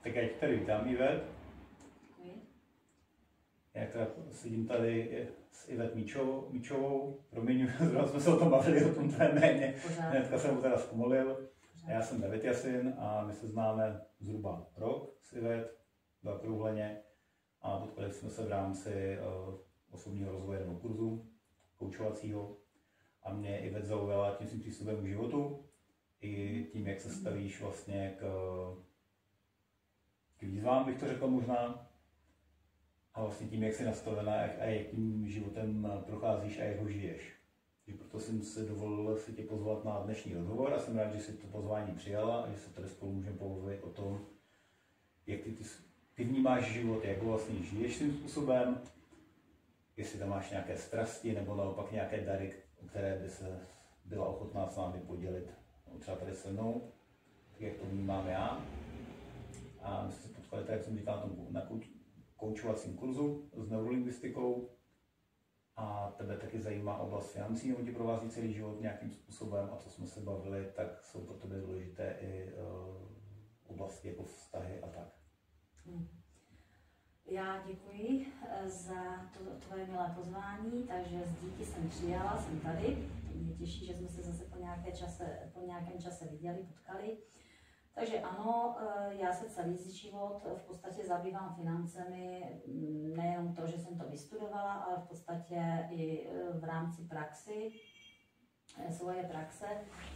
Tak já tě tady vítám, Ivet. Já teda sedím tady s Ivet Míčovou. Promiň, zrovna jsme se o tom bavili, o tom tvé jméně. Hnedka jsem ho teda zkomolil. Já jsem David Jasin a my se známe zhruba rok s Ivet, zaokrouhleně. A potkali jsme se v rámci osobního rozvoje nebo kurzu koučovacího. A mě Ivet zaujala tím svým přístupem k životu i tím, jak se stavíš vlastně k výzvám, bych to řekl možná. A vlastně tím, jak jsi nastavená a jakým životem procházíš a jak ho žiješ. Takže proto jsem si dovolil si tě pozvat na dnešní rozhovor a jsem rád, že jsi to pozvání přijala a že se tady spolu můžeme pohovořit o tom, jak ty vnímáš život, jak ho vlastně žiješ svým způsobem, jestli tam máš nějaké strasti nebo naopak nějaké dary, o které by se byla ochotná s námi podělit, třeba tady se mnou, tak jak to vnímám já. A my jsme se potkali, tak jak jsem říkal, na koučovacím kurzu s neurolingvistikou a tebe taky zajímá oblast financí, nebo tě provází celý život nějakým způsobem a co jsme se bavili, tak jsou pro tebe důležité i oblasti jako vztahy a tak. Já děkuji za to tvoje milé pozvání, takže z díky jsem přijala, jsem tady. Mě těší, že jsme se zase po nějakém čase viděli, potkali. Takže ano, já se celý život v podstatě zabývám financemi, nejenom to, že jsem to vystudovala, ale v podstatě i v rámci svoje praxe.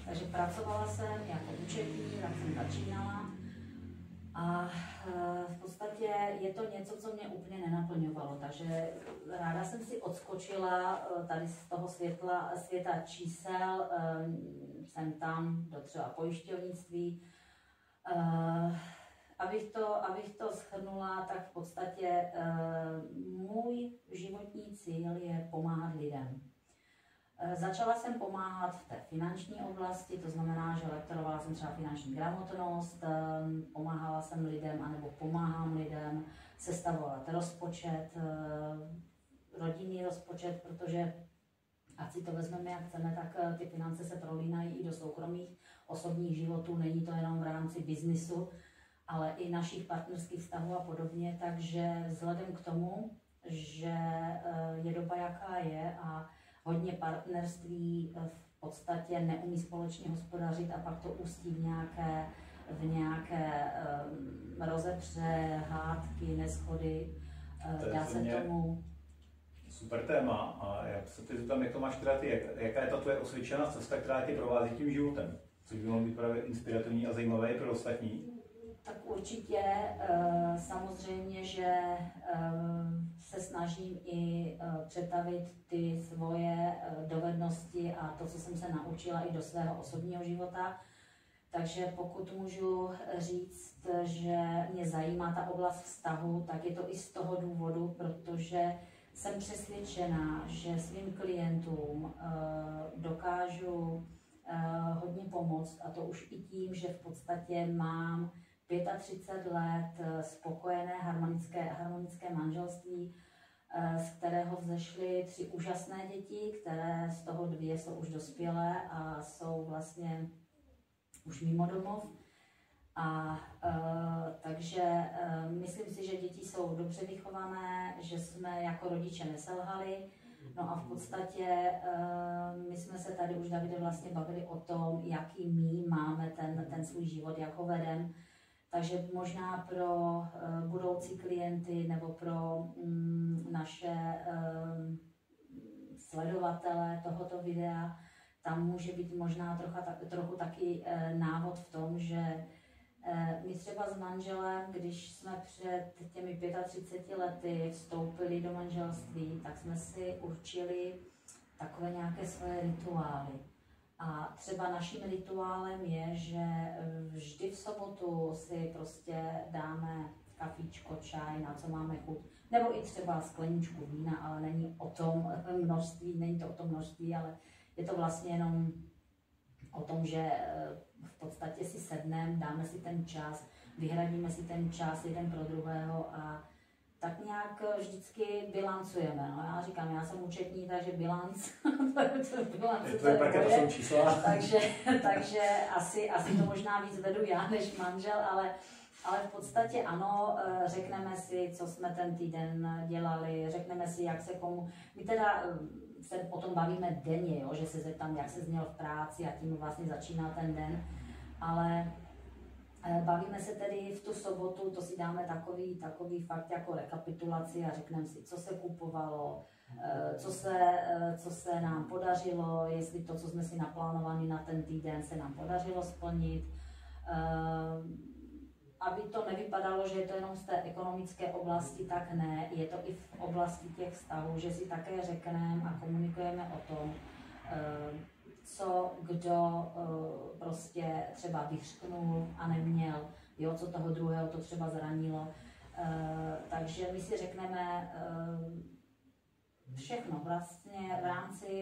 Takže pracovala jsem jako účetní, tak jsem začínala. A v podstatě je to něco, co mě úplně nenaplňovalo, takže ráda jsem si odskočila tady z toho světa čísel, jsem tam do třeba pojišťovnictví. Abych to shrnula, tak v podstatě můj životní cíl je pomáhat lidem. Začala jsem pomáhat v té finanční oblasti, to znamená, že lektorovala jsem třeba finanční gramotnost, pomáhala jsem lidem, anebo pomáhám lidem sestavovat rozpočet, rodinný rozpočet, protože ať si to vezmeme jak chceme, tak ty finance se prolínají i do soukromých osobních životů, není to jenom v rámci biznisu, ale i našich partnerských vztahů a podobně, takže vzhledem k tomu, že je doba jaká je a hodně partnerství v podstatě neumí společně hospodařit a pak to ústí v nějaké rozepře, hádky, neshody, dá se tomu... Super téma a já se ty zeptám, jak to máš teda ty, jaká je ta tvoje osvědčená cesta, která tě provází tím životem, což by mohlo být právě inspirativní a zajímavé i pro ostatní? Tak určitě samozřejmě, že se snažím i přetavit ty svoje dovednosti a to, co jsem se naučila i do svého osobního života. Takže pokud můžu říct, že mě zajímá ta oblast vztahu, tak je to i z toho důvodu, protože jsem přesvědčená, že svým klientům dokážu hodně pomoct a to už i tím, že v podstatě mám 35 let spokojené harmonické manželství, z kterého vzešly 3 úžasné děti, které z toho 2 jsou už dospělé a jsou vlastně už mimo domov. Takže myslím si, že děti jsou dobře vychované, že jsme jako rodiče neselhali. No a v podstatě my jsme se tady už, Davide, vlastně bavili o tom, jaký my máme ten svůj život, jak ho vedeme. Takže možná pro budoucí klienty nebo pro naše sledovatele tohoto videa, tam může být možná trochu taky návod v tom, že my třeba s manželem, když jsme před těmi 35 lety vstoupili do manželství, tak jsme si určili takové nějaké svoje rituály. A třeba naším rituálem je, že vždy v sobotu si prostě dáme kafíčko, čaj, na co máme chuť, nebo i třeba skleničku vína, ale není to o tom množství, ale je to vlastně jenom o tom, že v podstatě si sedneme, dáme si ten čas, vyhradíme si ten čas jeden pro druhého a tak nějak vždycky bilancujeme. No, já říkám, já jsem účetní, takže bilanc, to jsou čísla. takže asi to možná víc vedu já než manžel, ale Ale v podstatě ano, řekneme si, co jsme ten týden dělali, řekneme si, jak se komu... My teda se o tom bavíme denně, jo? Že se zeptám, jak se zněl v práci a tím vlastně začíná ten den, ale bavíme se tedy v tu sobotu, to si dáme takový fakt jako rekapitulaci a řekneme si, co se kupovalo, co se nám podařilo, jestli to, co jsme si naplánovali na ten týden, se nám podařilo splnit. Aby to nevypadalo, že je to jenom z té ekonomické oblasti, tak ne, je to i v oblasti těch vztahů, že si také řekneme a komunikujeme o tom, co kdo prostě třeba vyřknul a neměl, jo, co toho druhého to třeba zranilo. Takže my si řekneme všechno vlastně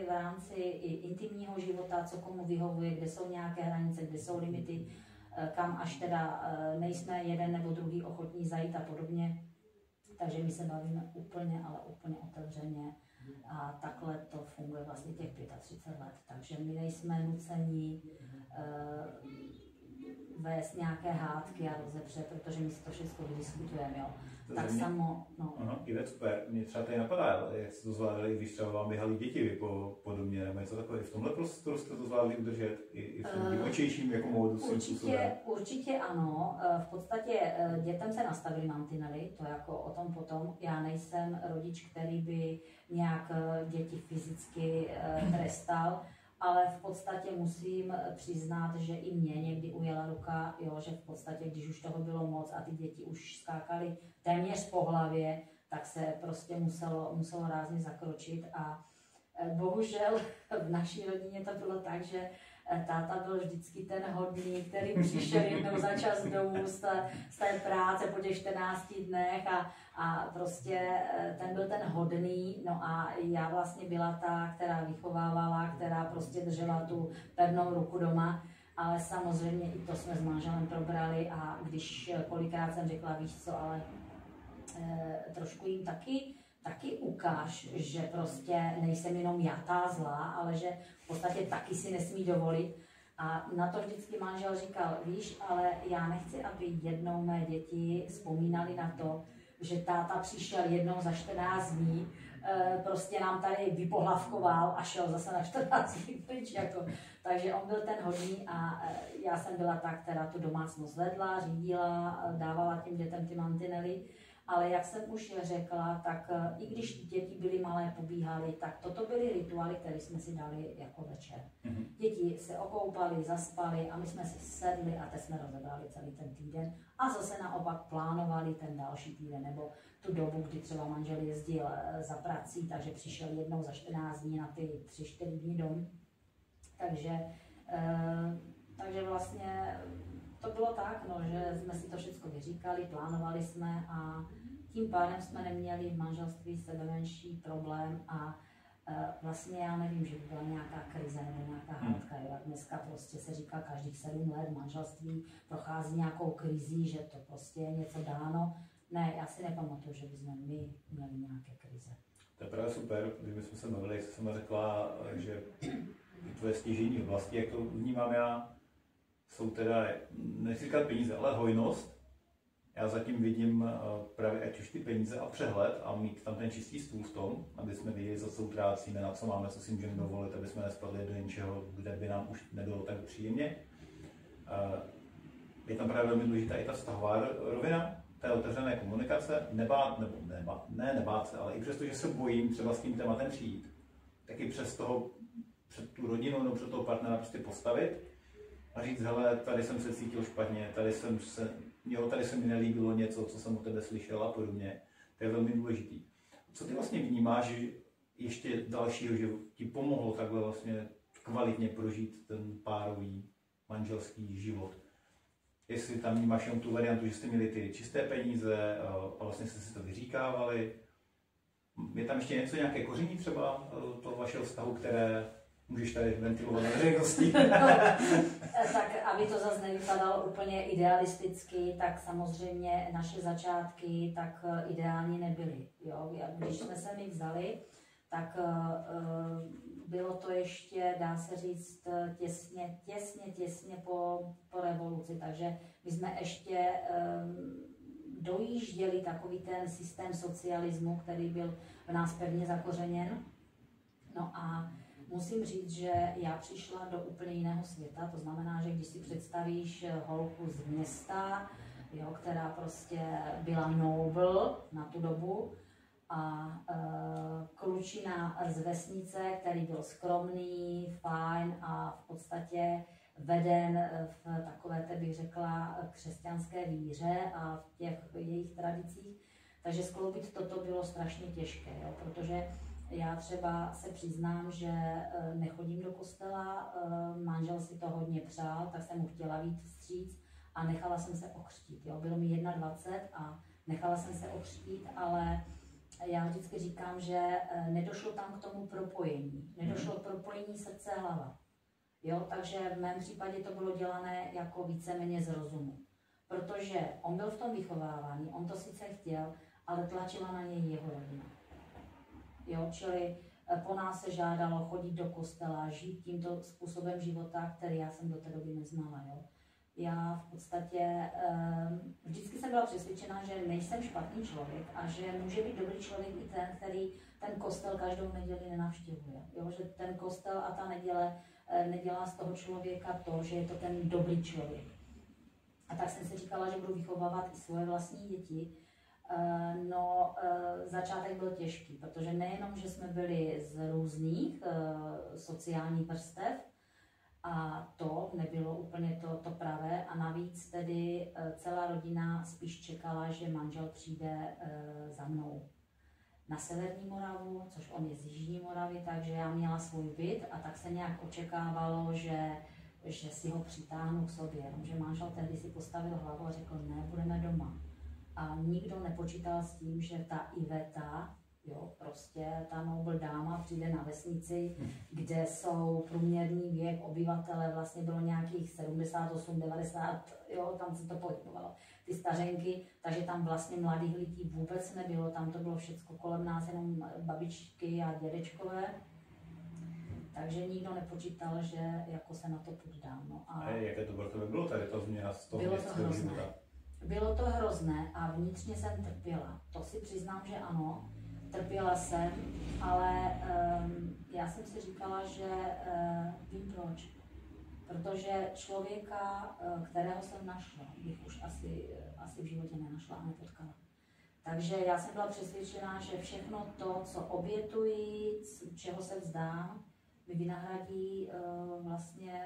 v rámci i intimního života, co komu vyhovuje, kde jsou nějaké hranice, kde jsou limity, kam až teda nejsme jeden nebo druhý ochotní zajít a podobně. Takže my se bavíme úplně, ale úplně otevřeně. A takhle to funguje vlastně těch 35 let. Takže my nejsme nuceni vést nějaké hádky a rozepře, protože my si to všechno vydiskutujeme, jo. Tak samo, no. Aha, Ive, super. Mě třeba tady napadá, jak jste to zvládali, když třeba vám běhali děti po domě, nebo něco takové. V tomhle prostoru jste to zvládli udržet i v tom divočejším jako módu svým způsobem? Určitě ano. V podstatě dětem se nastavily mantinely, to jako o tom potom. Já nejsem rodič, který by nějak děti fyzicky trestal, ale v podstatě musím přiznat, že i mě někdy ujela ruka, jo, že v podstatě, když už toho bylo moc a ty děti už skákaly téměř po hlavě, tak se prostě muselo rázně zakročit a bohužel v naší rodině to bylo tak, že táta byl vždycky ten hodný, který přišel jednou za čas domů z té práce po těch 14 dnech a prostě ten byl ten hodný, no a já vlastně byla ta, která vychovávala, která prostě držela tu pevnou ruku doma, ale samozřejmě i to jsme s manželem probrali a když kolikrát jsem řekla, víš co, ale trošku jim taky ukáž, že prostě nejsem jenom já ta zlá, ale že v podstatě taky si nesmí dovolit. A na to vždycky manžel říkal, víš, ale já nechci, aby jednou mé děti vzpomínali na to, že táta přišel jednou za 14 dní, prostě nám tady vypohlavkoval a šel zase na 14 dní pryč. Jako. Takže on byl ten hodný a já jsem byla ta, která tu domácnost vedla, řídila, dávala těm dětem ty mantinely. Ale jak jsem už řekla, tak i když děti byly malé, pobíhaly, tak toto byly rituály, které jsme si dali jako večer. Děti se okoupaly, zaspaly a my jsme si sedli a teď jsme rozebrali celý ten týden a zase naopak plánovali ten další týden nebo tu dobu, kdy třeba manžel jezdil za prací, takže přišel jednou za 14 dní na ty 3-4 dny domů. Takže vlastně to bylo tak, no, že jsme si to všechno vyříkali, plánovali jsme a tím pádem jsme neměli v manželství sebe menší problém a vlastně já nevím, že by byla nějaká krize nebo nějaká hádka, jak dneska prostě se říká každých 7 let manželství prochází nějakou krizí, že to prostě je něco dáno. Ne, já si nepamatuju, že bychom my měli nějaké krize. To je právě super, když jsme se bavili, jak jsem řekla, že tvoje stěžejní oblasti, jak to vnímám já, jsou teda, nechci říkat peníze, ale hojnost. Já zatím vidím právě ať už ty peníze a přehled a mít tam ten čistý stůl v tom, aby jsme věděli, za co utrácíme, na co máme, co si můžeme dovolit, aby jsme nespadli do něčeho, kde by nám už nebylo tak příjemně. Je tam právě velmi důležitá i ta vztahová rovina, té otevřené komunikace, nebát se, ale i přesto, že se bojím třeba s tím tématem přijít, tak i před tu rodinu nebo před toho partnera prostě postavit a říct, hele, tady jsem se cítil špatně, tady se mi nelíbilo něco, co jsem od tebe slyšel a podobně. To je velmi důležitý. Co ty vlastně vnímáš ještě dalšího, že ti pomohlo takhle vlastně kvalitně prožít ten párový manželský život? Jestli tam vnímáš jenom tu variantu, že jste měli ty čisté peníze a vlastně jste si to vyříkávali. Je tam ještě něco, nějaké koření třeba toho vašeho vztahu, které můžeš tady ventilovat na veřejnosti? Tak aby to zase nevypadalo úplně idealisticky, tak samozřejmě naše začátky tak ideální nebyly. Jo? Když jsme se mi vzali, tak bylo to ještě, dá se říct, těsně po revoluci, takže my jsme ještě dojížděli takový ten systém socialismu, který byl v nás pevně zakořeněn. No a musím říct, že já přišla do úplně jiného světa, to znamená, že když si představíš holku z města, jo, která prostě byla noble na tu dobu, a klučina z vesnice, který byl skromný, fajn a v podstatě veden v takové, bych řekla, křesťanské víře a v těch jejich tradicích. Takže skloubit toto bylo strašně těžké, jo, protože já třeba se přiznám, že nechodím do kostela, manžel si to hodně přál, tak jsem mu chtěla víc vstříc a nechala jsem se okřtít. Jo. Bylo mi 21 a nechala jsem se okřtít, ale já vždycky říkám, že nedošlo tam k tomu propojení. Nedošlo k propojení srdce a hlava. Jo, takže v mém případě to bylo dělané jako víceméně z rozumu. Protože on byl v tom vychovávaný, on to sice chtěl, ale tlačila na něj jeho rodina. Jo, čili po nás se žádalo chodit do kostela, žít tímto způsobem života, který já jsem do té doby neznala. Jo. Já v podstatě vždycky jsem byla přesvědčena, že nejsem špatný člověk a že může být dobrý člověk i ten, který ten kostel každou neděli nenavštěvuje. Jo, že ten kostel a ta neděle nedělá z toho člověka to, že je to ten dobrý člověk. A tak jsem si říkala, že budu vychovávat i svoje vlastní děti. Začátek byl těžký, protože nejenom, že jsme byli z různých sociálních vrstev, a to nebylo úplně to pravé a navíc tedy celá rodina spíš čekala, že manžel přijde za mnou na severní Moravu, což on je z jižní Moravy, takže já měla svůj byt a tak se nějak očekávalo, že si ho přitáhnu k sobě. Že manžel tehdy si postavil hlavu a řekl, ne, budeme doma. A nikdo nepočítal s tím, že ta Iveta, jo, prostě ta noble dáma přijde na vesnici, kde jsou průměrný věk obyvatele, vlastně bylo nějakých 78, 90, jo, tam se to pohybovalo, ty stařenky, takže tam vlastně mladých lidí vůbec nebylo, tam to bylo všechno kolem nás, jenom babičky a dědečkové. Takže nikdo nepočítal, že jako se na to poddám. No a jaké to pro tebe bylo tady ta změna z toho městského života? Bylo to hrozné a vnitřně jsem trpěla. To si přiznám, že ano. Trpěla jsem, ale já jsem si říkala, že vím proč. Protože člověka, kterého jsem našla, bych už asi v životě nenašla a nepotkala. Takže já jsem byla přesvědčená, že všechno to, co obětuji, čeho se vzdám, mi vynahradí vlastně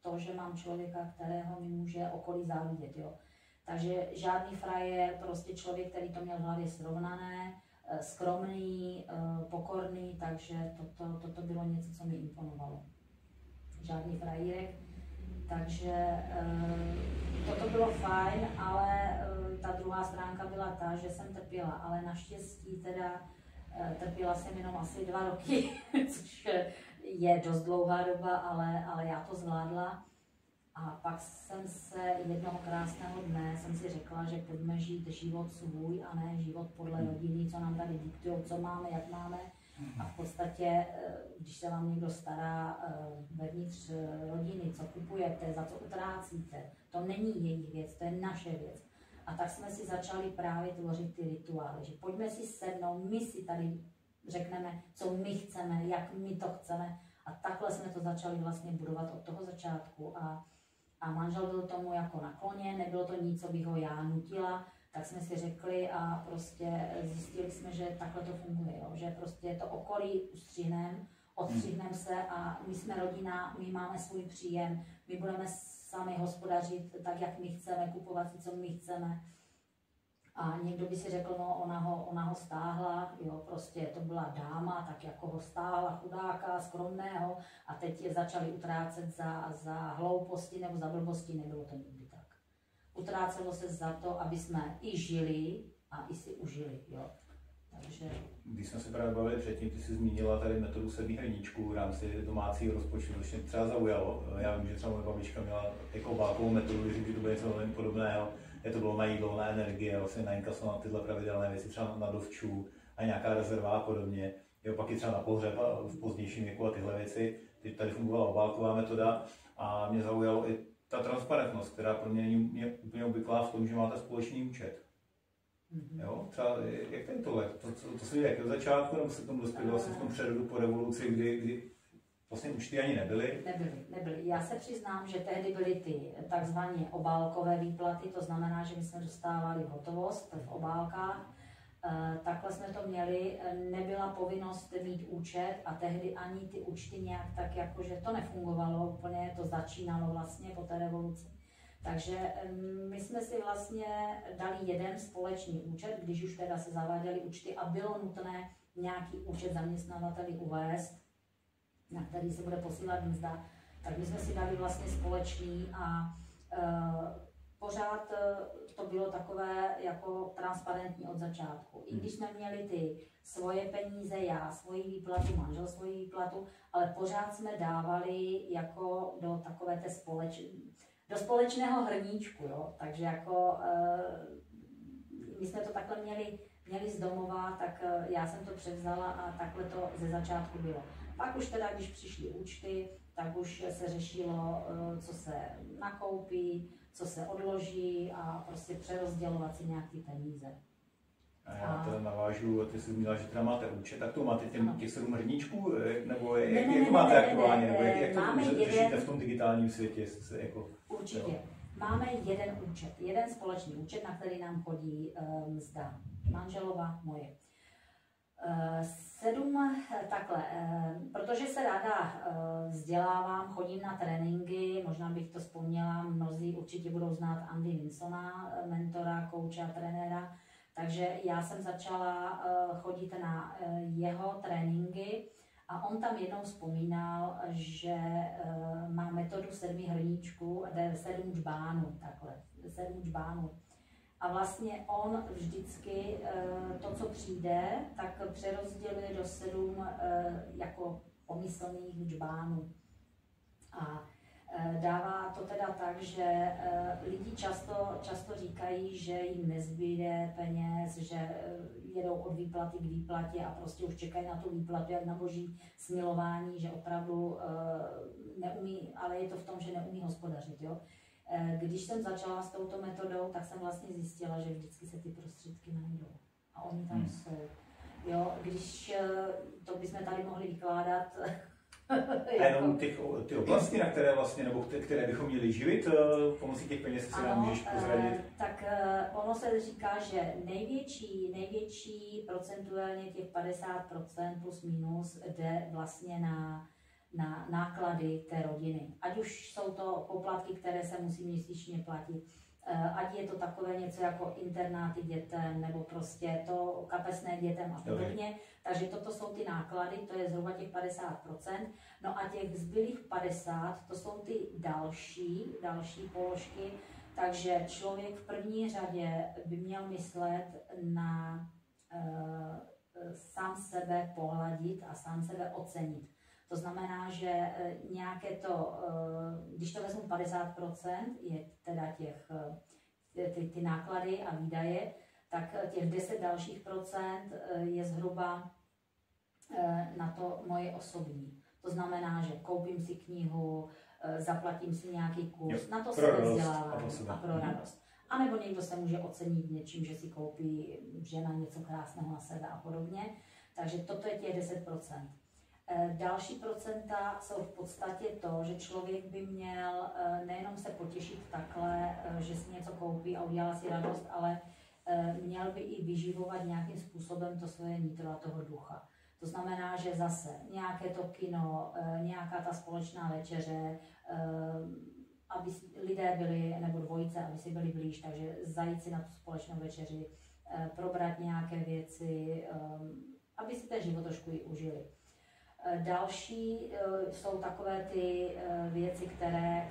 to, že mám člověka, kterého mi může okolí závidět. Jo. Takže žádný frajer, prostě člověk, který to měl v hlavě srovnané, skromný, pokorný, takže toto bylo něco, co mi imponovalo. Žádný frajírek, takže toto bylo fajn, ale ta druhá stránka byla ta, že jsem trpěla, ale naštěstí teda trpěla jsem jenom asi 2 roky, což je dost dlouhá doba, ale já to zvládla. A pak jsem se jednoho krásného dne jsem si řekla, že pojďme žít život svůj a ne život podle rodiny, co nám tady diktují, co máme, jak máme. A v podstatě, když se vám někdo stará vevnitř rodiny, co kupujete, za co utrácíte, to není jejich věc, to je naše věc. A tak jsme si začali právě tvořit ty rituály, že pojďme si sednout, my si tady řekneme, co my chceme, jak my to chceme. A takhle jsme to začali vlastně budovat od toho začátku. A manžel byl tomu jako nakloněn, nebylo to nic, co bych ho já nutila, tak jsme si řekli a prostě zjistili jsme, že takhle to funguje, jo? Že prostě to okolí odstřihneme se a my jsme rodina, my máme svůj příjem, my budeme sami hospodařit tak, jak my chceme, kupovat si, co my chceme. A někdo by si řekl, no ona ho stáhla, jo, prostě to byla dáma, tak jako ho stáhla, chudáka, skromného a teď začali utrácet za hlouposti nebo za blbosti, nebylo to nikdy tak. Utrácelo se za to, aby jsme i žili a i si užili, jo. Takže... Když jsme se právě bavili předtím, ty jsi zmínila tady metodu 7 hrníčků v rámci domácího rozpočtu, což mě třeba zaujalo. Já vím, že třeba moje babička měla jako válkovou metodu, věřím, že to bylo něco velmi podobného. To bylo na jídlo, na energie, vlastně na inkaso, na tyhle pravidelné věci, třeba na dovčů a nějaká rezerva a podobně. Jo, pak i třeba na pohřeb a v pozdějším věku a tyhle věci. Teď tady fungovala obálková metoda a mě zaujalo i ta transparentnost, která pro mě úplně obvyklá v tom, že máte společný účet. Jo, třeba jak tady tohle? To se děje od začátku, nebo se k tomu dospělo vlastně v tom přerodu po revoluci, kdy vlastně účty ani nebyly? Nebyly. Já se přiznám, že tehdy byly ty takzvané obálkové výplaty, to znamená, že my jsme dostávali hotovost v obálkách. Takhle jsme to měli, nebyla povinnost mít účet a tehdy ani ty účty nějak tak jako, že to nefungovalo úplně, to začínalo vlastně po té revoluci. Takže my jsme si vlastně dali jeden společný účet, když už teda se zaváděly účty a bylo nutné nějaký účet zaměstnavateli uvést, na který se bude posílat mzda, tak my jsme si dali vlastně společný a pořád to bylo takové jako transparentní od začátku. I když jsme měli ty svoje peníze, já svoji výplatu, manžel svoji výplatu, ale pořád jsme dávali jako do takové té do společného hrníčku, jo. Takže jako my jsme to takhle měli z domova, tak já jsem to převzala a takhle to ze začátku bylo. Pak už teda, když přišly účty, tak už se řešilo, co se nakoupí, co se odloží a prostě přerozdělovat si nějaký peníze. A já teda navážu, ty jsi zmínila, že teda máte účet, tak to máte těch 7 hrníčků, nebo jak to máte aktuálně, nebo jak to řešíte v tom digitálním světě? Jako, určitě. Jo. Máme jeden účet, jeden společný účet, na který nám chodí mzda. Manželova, moje. 7, takhle, protože se ráda vzdělávám, chodím na tréninky, možná bych to vzpomněla, mnozí určitě budou znát Andy Winsona, mentora, kouče a trenéra, takže já jsem začala chodit na jeho tréninky a on tam jednou vzpomínal, že má metodu 7 hrníčků, 7 džbánů, takhle, 7 džbánů. A vlastně on vždycky to, co přijde, tak přerozděluje do 7 jako pomyslných džbánů. A dává to teda tak, že lidi často říkají, že jim nezbyde peněz, že jedou od výplaty k výplatě a prostě už čekají na tu výplatu jak na boží smilování, že opravdu neumí, ale je to v tom, že neumí hospodařit. Jo? Když jsem začala s touto metodou, tak jsem vlastně zjistila, že vždycky se ty prostředky najdou. A oni tam jsou. Jo, když to bychom tady mohli vykládat. A jenom ty oblasti, na které vlastně, nebo které bychom měli živit pomocí těch peněz, si nám můžeš prozradit? Tak ono se říká, že největší procentuálně těch 50% plus minus jde vlastně na náklady té rodiny. Ať už jsou to poplatky, které se musí měsíčně platit, ať je to takové něco jako internáty dětem, nebo prostě to kapesné dětem a podobně. Takže toto jsou ty náklady, to je zhruba těch 50%. No a těch zbylých 50%, to jsou ty další položky. Takže člověk v první řadě by měl myslet na sám sebe pohladit a sám sebe ocenit. To znamená, že nějaké to, když to vezmu 50%, je teda ty náklady a výdaje, tak těch 10 dalších procent je zhruba na to moje osobní. To znamená, že koupím si knihu, zaplatím si nějaký kurz, na to se vzdělávám a pro radost. A nebo někdo se může ocenit něčím, že si koupí žena něco krásného na sebe a podobně. Takže toto je těch 10%. Další procenta jsou v podstatě to, že člověk by měl nejenom se potěšit takhle, že si něco koupí a udělá si radost, ale měl by i vyživovat nějakým způsobem to svoje nitro a toho ducha. To znamená, že zase nějaké to kino, nějaká ta společná večeře, aby lidé byli, nebo dvojice, aby si byli blíž, takže zajít si na tu společnou večeři, probrat nějaké věci, aby si ten život trošku i užili. Další jsou takové ty věci, které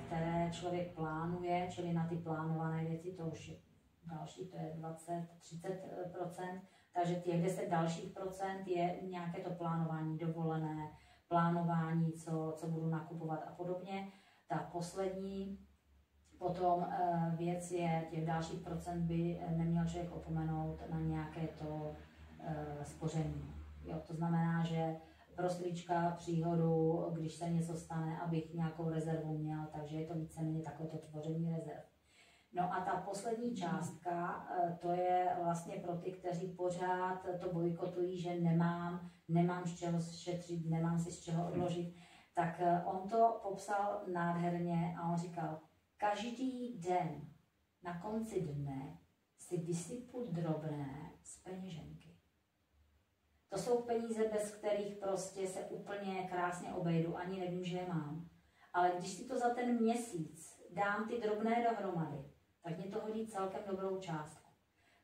člověk plánuje, čili na ty plánované věci, to už je další, to je 20-30%, takže těch 10 dalších procent je nějaké to plánování dovolené, plánování, co budu nakupovat a podobně. Ta poslední potom věc je, těch dalších procent by neměl člověk opomenout na nějaké to spoření. Jo? To znamená, že pro strička, příhodu, když se něco stane, abych nějakou rezervu měl, takže je to víceméně takovéto tvoření rezerv. No a ta poslední částka, to je vlastně pro ty, kteří pořád to bojkotují, že nemám z čeho šetřit, nemám si z čeho odložit, tak on to popsal nádherně a on říkal, každý den na konci dne si vysypu drobné z peněženky. To jsou peníze, bez kterých prostě se úplně krásně obejdu, ani nevím, že je mám. Ale když si to za ten měsíc dám ty drobné dohromady, tak mě to hodí celkem dobrou částku.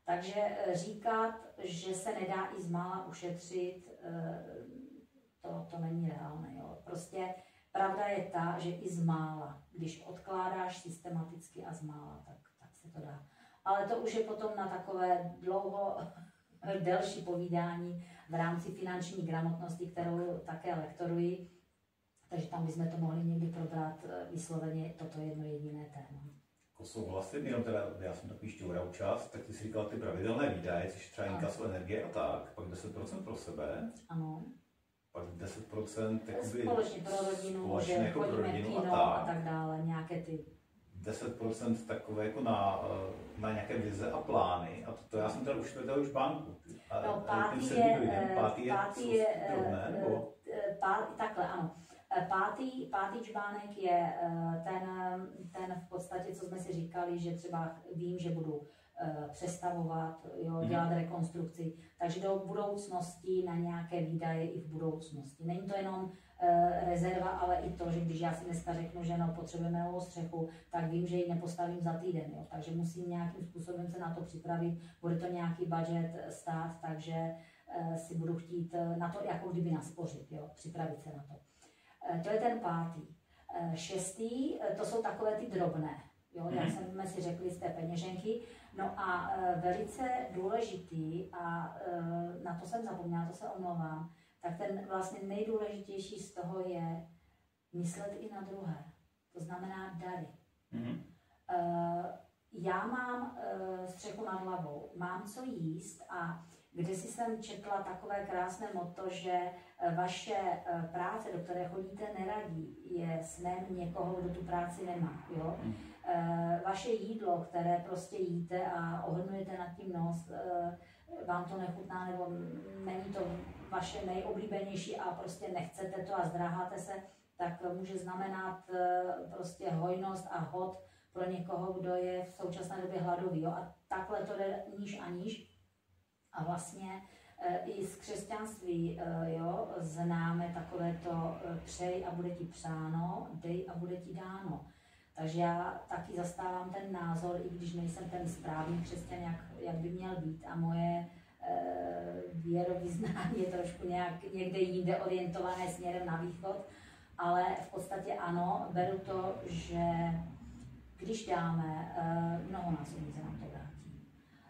Takže říkat, že se nedá i zmála ušetřit, to není reálné. Jo. Prostě pravda je ta, že i zmála, když odkládáš systematicky a zmála, tak se to dá. Ale to už je potom na takové delší povídání v rámci finanční gramotnosti, kterou také lektoruji. Takže tam bychom to mohli někdy probrat vysloveně toto jedno jediné téma. Souhlasím, jenom teda já jsem takový šťouravčas, tak ty jsi říkala ty pravidelné výdaje, což třeba inkaso energie a tak, pak 10% pro sebe. Ano. Pak 10% jakoby společně pro rodinu, společně že jako pro chodíme rodinu kino a tak dále, nějaké ty 10% takové jako na nějaké vize a plány. A to já jsem teda už vedel už banku. No, takhle, ano. Pátý čbánek je ten v podstatě, co jsme si říkali, že třeba vím, že budu přestavovat, jo, dělat rekonstrukci, takže do budoucnosti na nějaké výdaje i v budoucnosti. Není to jenom rezerva, ale i to, že když já si dneska řeknu, že no, potřebujeme novou střechu, tak vím, že ji nepostavím za týden, jo, takže musím nějakým způsobem se na to připravit, bude to nějaký budget stát, takže si budu chtít na to jako kdyby naspořit, jo, připravit se na to. To je ten pátý. Šestý, to jsou takové ty drobné, jo, jak jsme si řekli z té peněženky. No a velice důležitý, a na to jsem zapomněla, to se omlouvám, tak ten vlastně nejdůležitější z toho je myslet i na druhé. To znamená dary. Já mám střechu nad hlavou, mám co jíst a kdysi jsem četla takové krásné motto, že vaše práce, do které chodíte, neradí, je snem někoho, kdo tu práci nemá. Jo? Vaše jídlo, které prostě jíte a ohrnujete nad tím nos, vám to nechutná nebo není to vaše nejoblíbenější a prostě nechcete to a zdráháte se, tak může znamenat prostě hojnost a hod pro někoho, kdo je v současné době hladový. Jo? A takhle to jde níž a níž. A vlastně i z křesťanství jo, známe takové to přej a bude ti přáno, dej a bude ti dáno. Takže já taky zastávám ten názor, i když nejsem ten správný křesťan, jak by měl být. A moje věrovyznání je trošku někde jinde orientované směrem na východ. Ale v podstatě ano, beru to, že když dáme, mnohonásobně se nám to vrátí.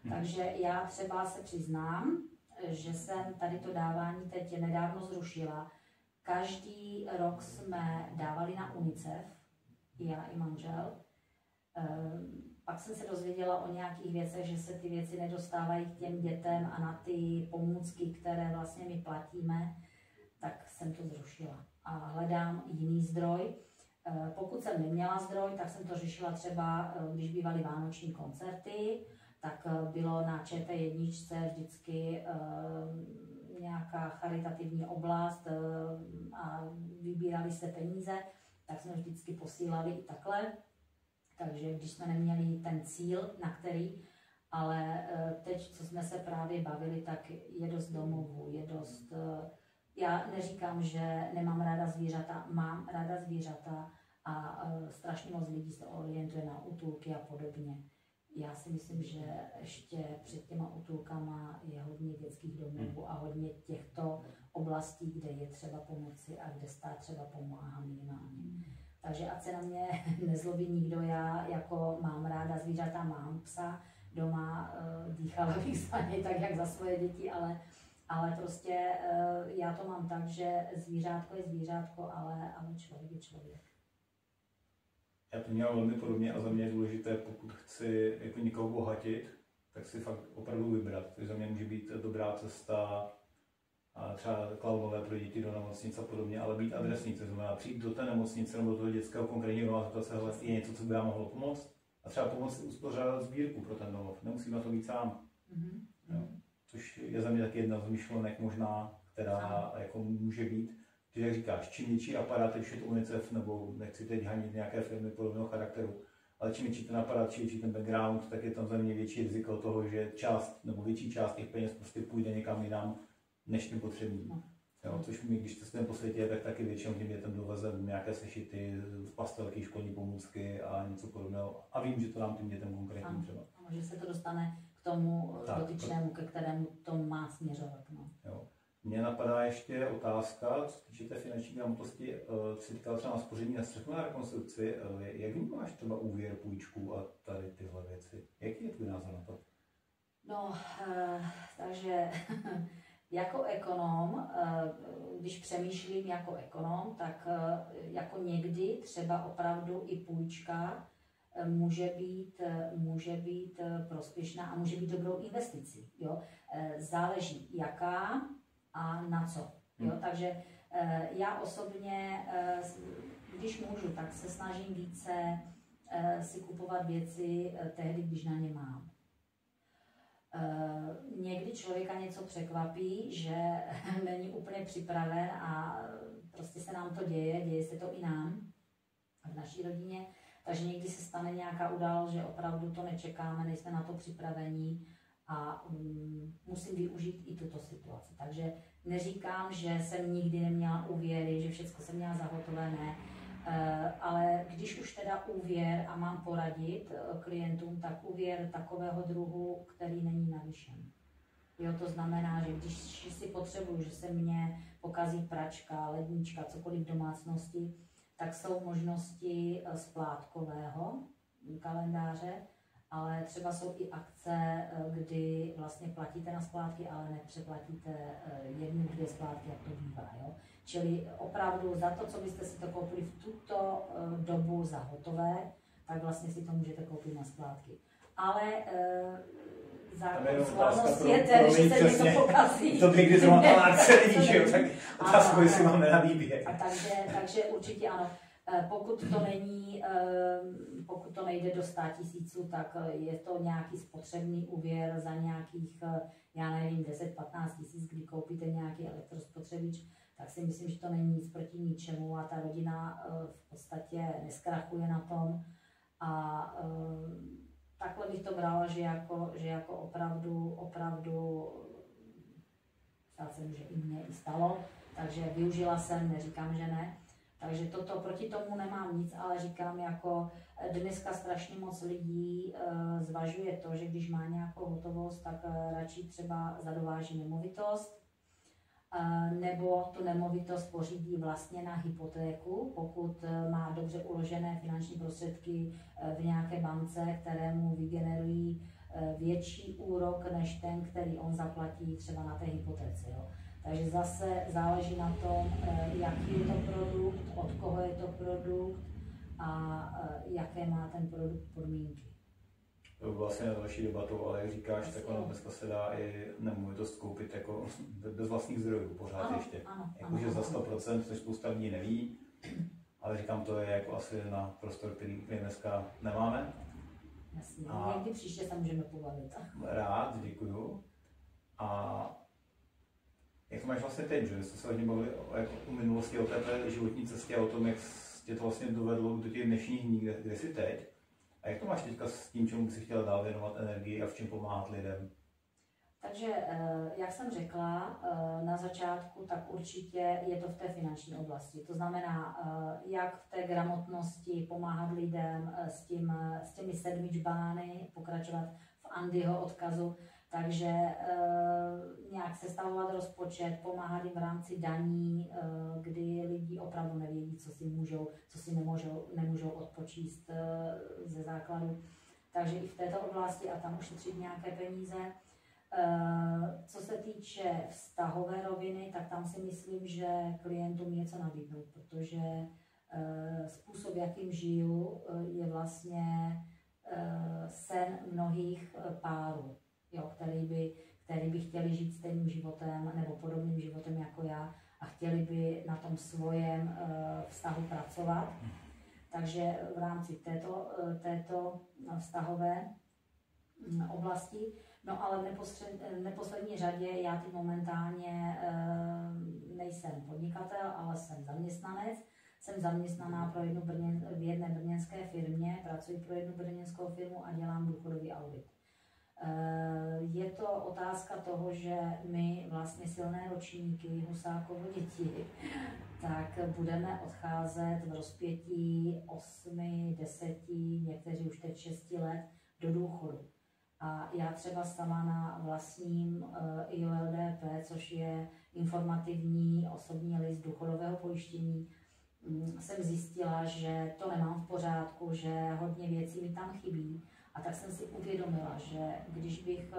Takže já třeba se přiznám, že jsem tady to dávání teď nedávno zrušila. Každý rok jsme dávali na UNICEF, já i manžel. Pak jsem se dozvěděla o nějakých věcech, že se ty věci nedostávají k těm dětem a na ty pomůcky, které vlastně my platíme, tak jsem to zrušila. A hledám jiný zdroj. Pokud jsem neměla zdroj, tak jsem to řešila třeba, když bývaly vánoční koncerty, tak bylo na ČT1 vždycky nějaká charitativní oblast a vybírali se peníze, tak jsme vždycky posílali i takhle. Takže když jsme neměli ten cíl, na který, ale teď, co jsme se právě bavili, tak je dost domovů, je dost... Já neříkám, že nemám ráda zvířata, mám ráda zvířata a strašně moc lidí se orientuje na útulky a podobně. Já si myslím, že ještě před těma útulkama je hodně dětských domovů a hodně těchto oblastí, kde je třeba pomoci a kde stát třeba pomáhá minimálně. Takže ať se na mě nezlobí nikdo, já jako mám ráda zvířata, mám psa doma, dýchala bych za něj tak, jak za svoje děti, ale prostě já to mám tak, že zvířátko je zvířátko, ale člověk je člověk. Já to měl velmi podobně a za mě je důležité, pokud chci jako někoho obohatit, tak si fakt opravdu vybrat. To za mě může být dobrá cesta a třeba klaunové pro děti do nemocnice a podobně, ale být adresní, to znamená přijít do té nemocnice nebo do toho dětského konkrétního domova a zeptat se, hele, je něco, co by vám mohlo pomoct? A třeba pomoct uspořádat sbírku pro ten domov, nemusím na to být sám. Jo? Což je za mě taky jedna z myšlenek možná, která jako může být. Ty jak říkáš, čím větší aparát, když je to UNICEF, nebo nechci teď hanit nějaké firmy podobného charakteru, ale čím větší ten aparát, čím větší ten background, tak je tam za mě větší riziko toho, že část nebo větší část těch peněz prostě půjde někam jinam, než tím potřebným. Jo, což my, když cestujeme po světě, tak taky většinou tím dětem dovezem nějaké sešity, pastelky, školní pomůcky a něco podobného. A vím, že to dám tím dětem konkrétně třeba. Ano, že se to dostane k tomu dotyčnému, ke kterému to má směřovat. No. Jo. Mně napadá ještě otázka, co se týče té finanční gramotnosti, si říkal třeba na spoření na střechu na rekonstrukci, jak vnímáš třeba úvěr, půjčku a tady tyhle věci? Jaký je tvůj názor na to? No, takže jako ekonom, když přemýšlím jako ekonom, tak jako někdy třeba opravdu i půjčka může být prospěšná a může být dobrou investicí. Jo? Záleží jaká a na co. Jo? Takže já osobně, když můžu, tak se snažím více si kupovat věci tehdy, když na ně mám. Někdy člověka něco překvapí, že není úplně připraven a prostě se nám to děje se to i nám v naší rodině, takže někdy se stane nějaká událost, že opravdu to nečekáme, nejsme na to připraveni a musím využít i tuto situaci. Takže neříkám, že jsem nikdy neměla úvěry, že všechno jsem měla zahotové, ne. Ale když už teda úvěr a mám poradit klientům, tak úvěr takového druhu, který není navýšen. Jo, to znamená, že když si potřebuju, že se mně pokazí pračka, lednička, cokoliv v domácnosti, tak jsou možnosti splátkového kalendáře, ale třeba jsou i akce, kdy vlastně platíte na splátky, ale nepřeplatíte 1-2 splátky, jak to bývá. Jo? Čili opravdu za to, co byste si to koupili v tuto dobu za hotové, tak vlastně si to můžete koupit na splátky. Ale zákon slavnosti je ten, že se něco pokazí. To někdy zrovna ta akce vidíš, jo, tak otázku, jestli máme na výběr. Takže určitě ano. Pokud to nejde do 100 000, tak je to nějaký spotřební úvěr za nějakých, já nevím, 10-15 000, kdy koupíte nějaký elektrospotřebič, tak si myslím, že to není nic proti ničemu a ta rodina v podstatě neskrachuje na tom. A takhle bych to brala, že jako opravdu stát se může i mně i stalo, takže využila jsem, neříkám, že ne. Takže proti tomu nemám nic, ale říkám, jako dneska strašně moc lidí zvažuje to, že když má nějakou hotovost, tak radši třeba zadováží nemovitost, nebo tu nemovitost pořídí vlastně na hypotéku, pokud má dobře uložené finanční prostředky v nějaké bance, které mu vygenerují větší úrok než ten, který on zaplatí třeba na té hypotéce. Jo. Takže zase záleží na tom, jaký je to produkt, od koho je to produkt a jaké má ten produkt podmínky. To bylo vlastně na další debatu, ale jak říkáš, tak ono dneska se dá i nemovitost koupit jako bez vlastních zdrojů pořád ano, ještě. Jakože za 100%, což spousta lidí neví, ale říkám, to je jako asi na prostor, který dneska nemáme. Jasně, někdy příště se můžeme pobavit. Rád, děkuju. A jak to máš vlastně teď, že jste se hodně bavili o minulosti, o té životní cestě, o tom, jak tě to vlastně dovedlo do těch dnešních dní, kde jsi teď. A jak to máš teďka s tím, čemu jsi chtěla dál věnovat energii a v čem pomáhat lidem? Takže, jak jsem řekla na začátku, tak určitě je to v té finanční oblasti. To znamená, jak v té gramotnosti pomáhat lidem s těmi 7 čbány, pokračovat v Andyho odkazu, takže nějak sestavovat rozpočet, pomáhat jim v rámci daní, kdy lidi opravdu nevědí, co si nemůžou odpočíst ze základu. Takže i v této oblasti a tam ušetřit nějaké peníze. Co se týče vztahové roviny, tak tam si myslím, že klientům něco nabídnout, protože způsob, jakým žiju, je vlastně sen mnohých párů, jo, který by chtěli žít stejným životem nebo podobným životem jako já a chtěli by na tom svojem vztahu pracovat. Takže v rámci této vztahové oblasti. No ale v neposlední řadě já teď momentálně nejsem podnikatel, ale jsem zaměstnanec. Jsem zaměstnaná v jedné brněnské firmě, pracuji pro jednu brněnskou firmu a dělám důchodový audit. Je to otázka toho, že my vlastně silné ročníky, Husákovo děti, tak budeme odcházet v rozpětí 8, 10, někteří už teď 6 let do důchodu. A já třeba sama na vlastním IOLDP, což je informativní osobní list důchodového pojištění, jsem zjistila, že to nemám v pořádku, že hodně věcí mi tam chybí. A tak jsem si uvědomila, že když bych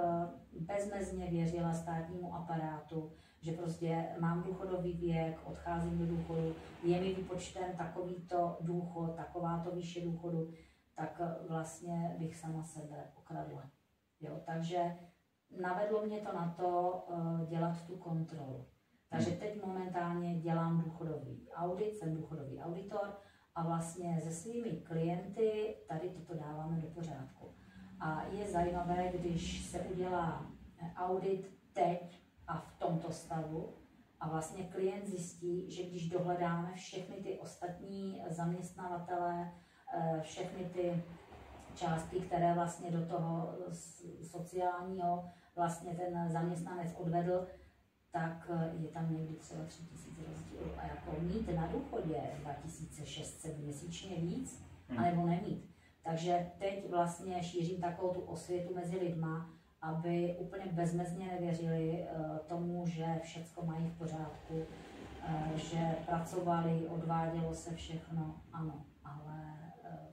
bezmezně věřila státnímu aparátu, že prostě mám důchodový věk, odcházím do důchodu, je mi vypočten takovýto důchod, takováto výše důchodu, tak vlastně bych sama sebe okradla. Jo, takže navedlo mě to na to dělat tu kontrolu. Takže teď momentálně dělám důchodový audit, jsem důchodový auditor a vlastně se svými klienty tady toto dáváme do pořádku. A je zajímavé, když se udělá audit teď a v tomto stavu a vlastně klient zjistí, že když dohledáme všechny ty ostatní zaměstnavatele, všechny ty částky, které vlastně do toho sociálního vlastně ten zaměstnanec odvedl, tak je tam někdy třeba 3 000 rozdílů. A jako mít na důchodě 2600 měsíčně víc, anebo nemít. Takže teď vlastně šířím takovou tu osvětu mezi lidma, aby úplně bezmezně nevěřili tomu, že všecko mají v pořádku, že pracovali, odvádělo se všechno, ano, ale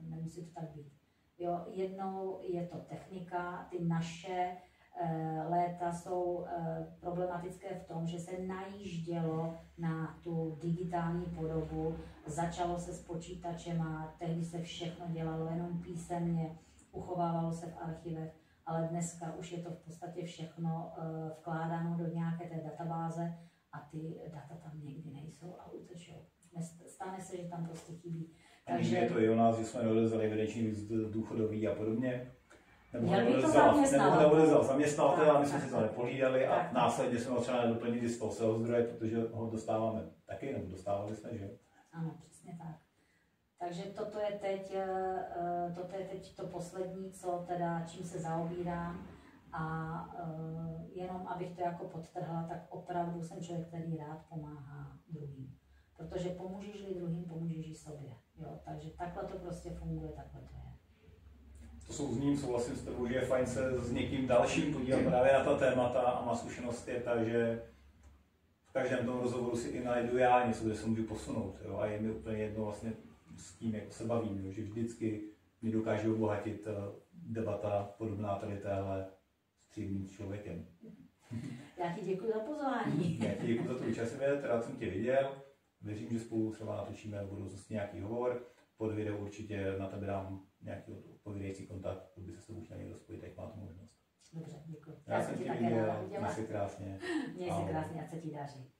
nemusí to tak být. Jo, jednou je to technika, ty naše léta jsou problematické v tom, že se najíždělo na tu digitální podobu, začalo se s počítačema, tehdy se všechno dělalo jenom písemně, uchovávalo se v archivech, ale dneska už je to v podstatě všechno vkládáno do nějaké té databáze a ty data tam někdy nejsou a utečou. Stane se, že tam prostě chybí. Takže je to i o nás, že jsme neodezali evidenční list důchodový a podobně. Nebo neodezal zaměstnavatel a my jsme si to nepohlídali a následně jsme ho třeba nedoplnili z toho svého zdroje, protože ho dostáváme taky, nebo dostávali jsme, že? Ano, přesně tak. Takže toto je teď to poslední, co teda, čím se zaobírám. A jenom abych to jako podtrhla, tak opravdu jsem člověk, který rád pomáhá druhým. Protože pomůžeš-li druhým, pomůžeš i sobě. Jo? Takže takhle to prostě funguje, takhle to je. To souhlasím s tebou, že je fajn se s někým dalším podívat právě na ta témata a má zkušenost je ta, že v každém tom rozhovoru si i najdu já něco, kde se můžu posunout. Jo? A je mi úplně jedno vlastně s tím, jak se bavím, jo? Že vždycky mi dokáže obohatit debata podobná tady téhle s příjemným člověkem. Já ti děkuji za pozvání. Já ti děkuji za to účastně, rád jsem tě viděl. Věřím, že spolu třeba natočíme v budoucnosti nějaký hovor. Pod video určitě na tebe dám nějaký odpovídající kontakt, aby se s tebou chtěl někdo spojit, jak má tu možnost. Dobře, děkuji. Já jsem ti viděl, měj se krásně. Měj se krásně, ať se ti daří.